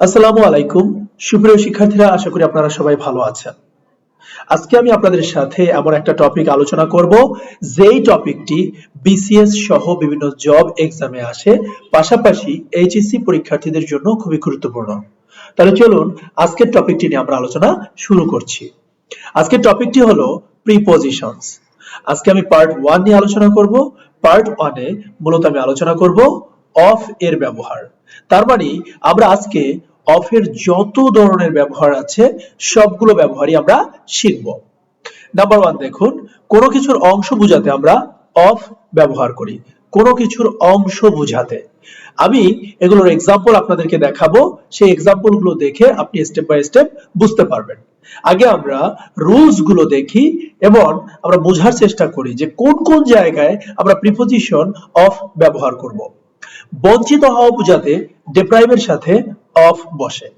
আসসালামু আলাইকুম সুপ্রিয় শিক্ষার্থীরা, আশা করি আপনারা সবাই ভালো আছেন। আজকে আমি আপনাদের সাথে এমন একটা টপিক আলোচনা করব যেই টপিকটি বিসিএস সহ বিভিন্ন জব এক্সামে আসে, পাশাপাশি এইচএসসি পরীক্ষার্থীদের জন্য খুবই গুরুত্বপূর্ণ। তাহলে চলুন আজকের টপিকটি নিয়ে আমরা আলোচনা শুরু করছি। আজকের টপিকটি হলো প্রিপজিশনস। আজকে আমি পার্ট 1 নিয়ে আলোচনা করব। পার্ট 1 এ মূলত আমি আলোচনা করব অফ এর ব্যবহার। তার মানে আমরা আজকে অফ এর যত ধরনের ব্যবহার আছে সবগুলো ব্যবহারই আমরা শিখব। নাম্বার 1 দেখুন, কোনো কিছুর অংশ বোঝাতে আমরা অফ ব্যবহার করি। কোনো কিছুর অংশ বোঝাতে আমি এগুলোর এক্সাম্পল আপনাদেরকে দেখাবো, সেই এক্সাম্পল গুলো দেখে আপনি স্টেপ বাই স্টেপ বুঝতে পারবেন। আগে আমরা রুলস গুলো দেখি এবং আমরা বোঝার চেষ্টা করি যে কোন কোন জায়গায় আমরা প্রিপজিশন অফ ব্যবহার করব। বঞ্চিত হওয়া বোঝাতে ডিপ্রাইভের সাথে অফ বসে।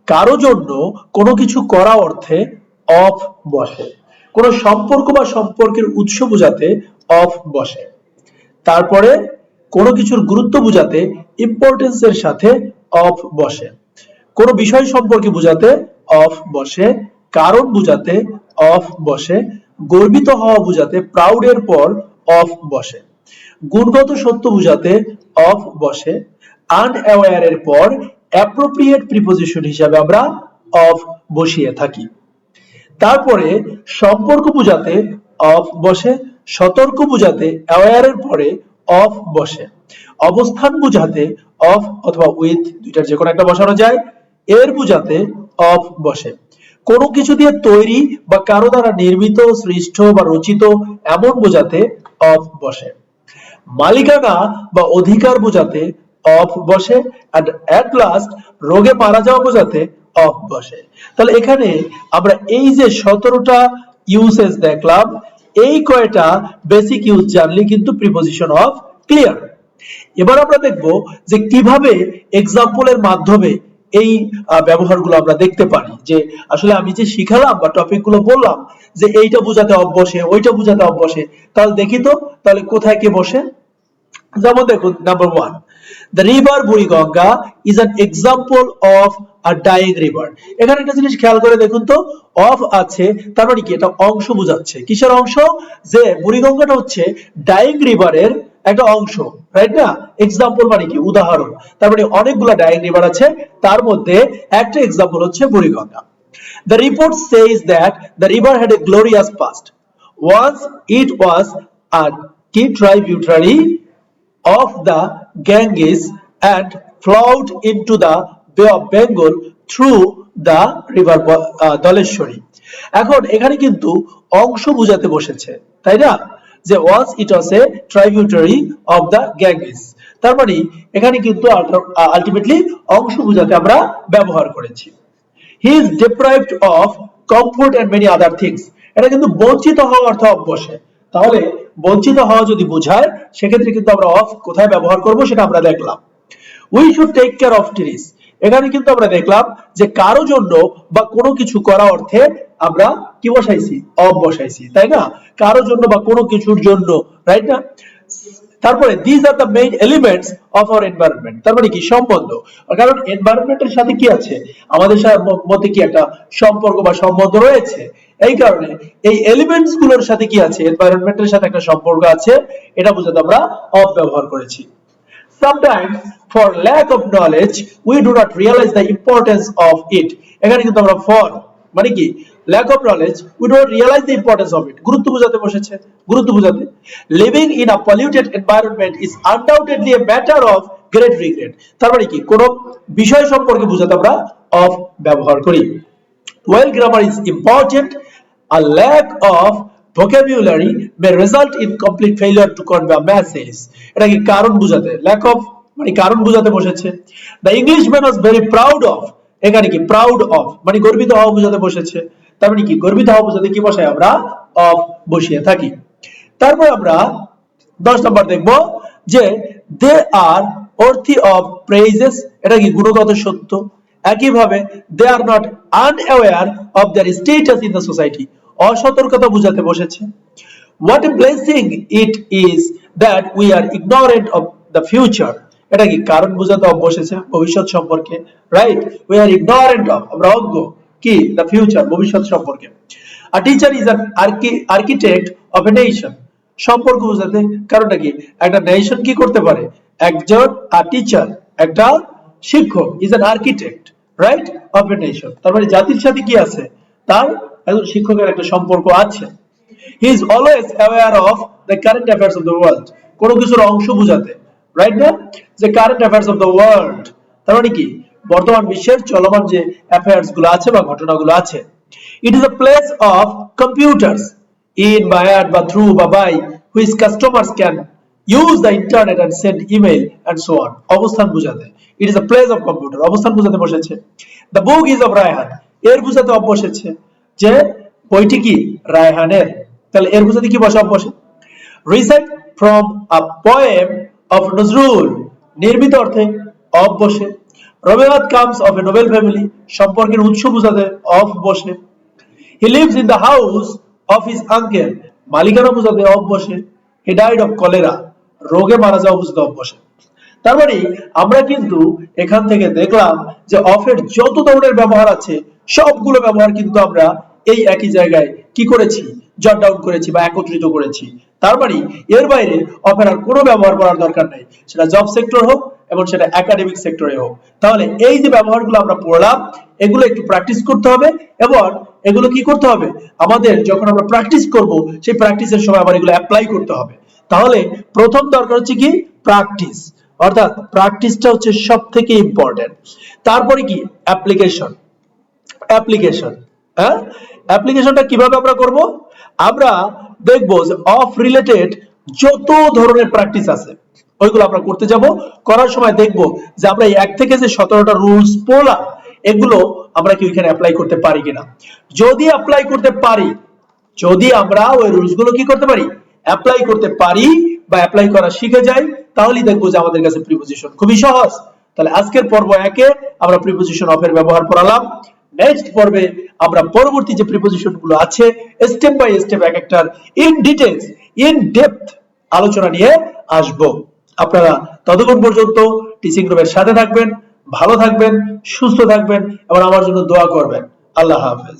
কারো জন্য কোনো কিছু করা অর্থে অফ বসে। কোনো সম্পর্ক বা সম্পর্কের উৎস বোঝাতে অফ বসে। তারপরে কোনো কিছুর গুরুত্ব বোঝাতে ইম্পর্টেন্স এর সাথে অফ বসে। কোনো বিষয় সম্পর্কে বোঝাতে অফ বসে। কারণ বোঝাতে অফ বসে। গর্বিত হওয়া বোঝাতে প্রাউড এর পর অফ বসে। গুণগত সত্য বোঝাতে অফ বসে। আনঅ্যাওয়্যার এর পর অ্যাপ্রোপ্রিয়েট প্রিপজিশন হিসাবে আমরা অফ বসিয়ে থাকি। তারপরে সম্পর্ক বোঝাতে অফ বসে। সতর্ক বোঝাতে অ্যাওয়্যার এর পরে অফ বসে। অবস্থান বোঝাতে অফ অথবা উইথ দুইটার যে কোনো একটা বসানো যায়। এর বোঝাতে অফ বসে। কোনো কিছু দিয়ে তৈরি বা কারো দ্বারা নির্মিত, সৃষ্ট বা রচিত এমন বোঝাতে অফ বসে। মালিকানা বা অধিকার বোঝাতে অফ বসে। এট লাস্ট রোগে মারা যাওয়া বোঝাতে অফ বসে। তাহলে এখানে আমরা এই যে 17টা ইউসেজ দেখলাম, এই কয়টা বেসিক ইউজ জানলে কিন্তু প্রিপজিশন অফ ক্লিয়ার। এবার আমরা দেখব যে কিভাবে এক্সাম্পলের মাধ্যমে এই ব্যবহারগুলো আমরা দেখতে পারি, যে আসলে আমি যে শিখালাম বা টপিকগুলো বললাম যে এইটা বোঝাতে অফ বসে, ওইটা বোঝাতে অফ বসে, তাহলে দেখি তো তাহলে কোথায় কে বসে। যেমন দেখুন, number 1, the river Buriganga is an example of a dying river। এখানে একটা জিনিস খেয়াল করে দেখুন তো, অফ আছে তার মানে কি এটা অংশ বোঝাচ্ছে। কিসের অংশ? যে বুড়িগঙ্গাটা হচ্ছে ডাইং রিভারের একটা অংশ, রাইট না? এক্সাম্পল মানে কি উদাহরণ। তার মানে অনেকগুলো ডাইং রিভার আছে, তার মধ্যে একটা এক্সাম্পল হচ্ছে Buriganga. The report says that the river had a glorious past. Once it was a key tributary of the Ganges and flowed into the Bay of Bengal through the river Dhaleshwari। এখন এখানে কিন্তু অংশ বোঝাতে বসেছে, তাই না? যে once it was a tributary of the Ganges, তার মানে এখানে কিন্তু আলটিমেটলি অংশ বোঝাতে আমরা ব্যবহার করেছি। He is deprived of comfort and many other things। এটা কিন্তু বঞ্চিত হওয়া অর্থ অফ বসে। তাহলে বঞ্চিত হওয়া যদি বোঝায়, সেক্ষেত্রে কিন্তু আমরা অফ কোথায় ব্যবহার করব সেটা আমরা দেখলাম। We should take care of trees। এখানে কিন্তু আমরা দেখলাম যে কারো জন্য বা কোনো কিছু করা অর্থে আমরা কি বসাইছি? অফ বসাইছি, তাই না? কারো জন্য বা কোনো কিছুর জন্য, রাইট না? তারপরে these are the main elements of our environment। তার মানে কি সম্বন্ধ, কারণ এনভায়রনমেন্টের সাথে কি আছে? আমাদের মধ্যে কি একটা সম্পর্ক বা সম্বন্ধ রয়েছে। এই কারণে এই এলিমেন্টস গুলোর সাথে কি আছে? এনভায়রনমেন্টের সাথে একটা সম্পর্ক আছে, এটা বোঝাতে আমরা অফ ব্যবহার করেছি। Sometimes for lack of knowledge we do not realize the importance of it। এখানে কিন্তু আমরা for মানে কি lack of knowledge we do not realize the importance of it, গুরুত্ব বোঝাতে বসেছে, গুরুত্ব বোঝাতে। Living in a polluted environment is undoubtedly a matter of great regret। তার মানে কি কোন বিষয় সম্পর্কে বোঝাতে আমরা of ব্যবহার করি। While grammar is important, a lack of vocabulary may result in complete failure to convey a message। এটা কি কারণ বোঝাতে, lack of মানে কারণ বোঝাতে বসেছে। The Englishman was very proud of, এখানে কি proud of মানে গর্বিত হওয়া বোঝাতে বসেছে। তার মানে কি গর্বিত হওয়া বোঝাতে কি বসাই? আমরা of বসিয়ে থাকি। তারপর আমরা 10 নম্বর দেখব যে they are worthy of praises। এটা কি গুণগত সত্য। একইভাবে they are not unaware of their status in the society, অসতর্কতা বোঝাতে বসেছে। What a blessing it is that we are ignorant of the future। এটা কি কারণ বোঝাতে অফ বসেছে ভবিষ্যৎ সম্পর্কে, right? We are ignorant of, আমরা অজ্ঞ কি দ্য ফিউচার, ভবিষ্যৎ সম্পর্কে। আ teacher is an architect of a nation, সম্পর্ক বোঝাতে, কারণটা কি একটা নেশন কি করতে পারে, একজন টিচার একটা শিক্ষক is an architect, right, of a nation, তার মানে জাতির সাথে কি আছে, তার একজন শিক্ষকের একটা সম্পর্ক আছে। He is always aware of the current affairs of the world, কোনো কিছুর অংশ বোঝাতে, রাইট না, যে current affairs of the world, তার মানে কি বর্তমান বিশ্বের চলমান যে অ্যাফেয়ার্স গুলো আছে বা ঘটনাগুলো আছে। It is a place of computers, in, by, at বা through বা by which customers can use the internet and send email and so on, অবস্থান বোঝাতে। It is a place of computer, অবস্থান বোঝাতে বসেছে। The book is of Raihan, এর বোঝাতে of বসেছে, যে বইটি কি রায়হানের, তাহলে এর বোঝাতে কি বসে, অফ বসে। Recite from a poem of Nazrul, নির্মিত অর্থে অফ বসে। Rabindranath comes of a noble family, সম্পর্কের উৎস বোঝাতে অফ বসে। He lives in the house of his uncle, মালিকানা বোঝাতে অফ বসে। He died of cholera, রোগে মারা যাওয়া বোঝাতে অফ বসে। তার মানে আমরা কিন্তু এখান থেকে দেখলাম যে অফের যত ধরনের ব্যবহার আছে সবগুলো ব্যবহার কিন্তু আমরা এই একই জায়গায় কি করেছি, জট ডাউন করেছি বা একত্রিত করেছি। তার মানে এর বাইরে অফের আর কোনো ব্যবহার করার দরকার নেই, সেটা জব সেক্টর হোক এবং সেটা একাডেমিক সেক্টরে হোক। তাহলে এই যে ব্যবহারগুলো আমরা পড়লাম এগুলো একটু প্র্যাকটিস করতে হবে, এবং এগুলো কি করতে হবে, আমাদের যখন আমরা প্র্যাকটিস করব সেই প্র্যাকটিসের সময় আবার এগুলো অ্যাপ্লাই করতে হবে। তাহলে প্রথম দরকার হচ্ছে কি প্র্যাকটিস, অর্থাৎ প্র্যাকটিসটা হচ্ছে সবথেকে ইম্পর্টেন্ট। তারপরে কি অ্যাপ্লিকেশন, অ্যাপ্লিকেশন, হ্যাঁ, অ্যাপ্লিকেশনটা কিভাবে আমরা করব, আমরা দেখব যে অফ রিলেটেড যত ধরনের প্র্যাকটিস আছে ওইগুলো আমরা করতে যাব। করার সময় দেখব যে আমরা এক থেকে যে 17টা রুলস পড়লাম এগুলো আমরা কি ওইখানে অ্যাপ্লাই করতে পারি কিনা। যদি অ্যাপ্লাই করতে পারি, যদি আমরা ওই রুলস গুলো কি করতে পারি, অ্যাপ্লাই করতে পারি বা অ্যাপ্লাই করা শিখে যাই, তাহলেই দেখবো যে আমাদের কাছে প্রিপোজিশন খুবই সহজ। তাহলে আজকের পর্ব 1-এ আমরা প্রিপোজিশন অফের ব্যবহার পড়ালাম। নেক্সট পর্বে আমরা পরবর্তী যে প্রিপোজিশন গুলো আছে স্টেপ বাই স্টেপ এক একটার ইন ডিটেইলস, ইন ডেপথ আলোচনা নিয়ে আসব। আপনারা ততক্ষণ পর্যন্ত টিচিং রুমের সাথে থাকবেন, ভালো থাকবেন, সুস্থ থাকবেন এবং আমার জন্য দোয়া করবেন। আল্লাহ হাফেজ।